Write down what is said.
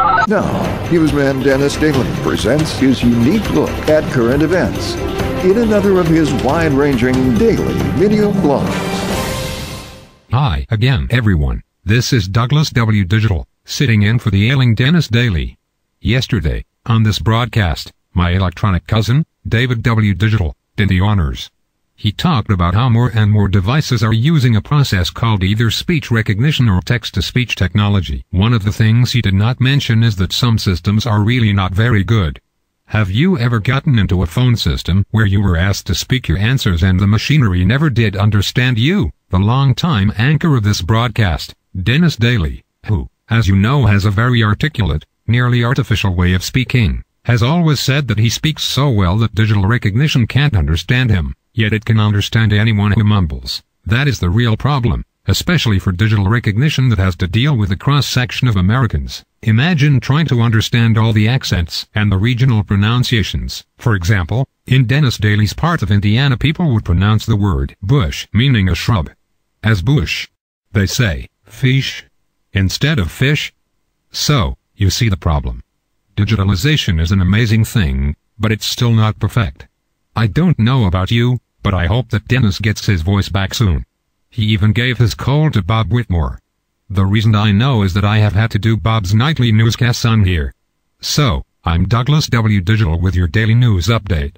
Now, Newsman Dennis Daily presents his unique look at current events in another of his wide-ranging daily video blogs. Hi again, everyone. This is Douglas W. Digital, sitting in for the ailing Dennis Daily. Yesterday, on this broadcast, my electronic cousin, David W. Digital, did the honors. He talked about how more and more devices are using a process called either speech recognition or text-to-speech technology. One of the things he did not mention is that some systems are really not very good. Have you ever gotten into a phone system where you were asked to speak your answers and the machinery never did understand you? The longtime anchor of this broadcast, Dennis Daily, who, as you know, has a very articulate, nearly artificial way of speaking, has always said that he speaks so well that digital recognition can't understand him. Yet it can understand anyone who mumbles. That is the real problem, especially for digital recognition that has to deal with a cross-section of Americans. Imagine trying to understand all the accents and the regional pronunciations. For example, in Dennis Daly's part of Indiana, people would pronounce the word bush, meaning a shrub, as bush. They say fish instead of fish. So, you see the problem. Digitalization is an amazing thing, but it's still not perfect. I don't know about you, but I hope that Dennis gets his voice back soon. He even gave his call to Bob Whitmore. The reason I know is that I have had to do Bob's nightly newscasts on here. So, I'm Douglas W. Digital with your daily news update.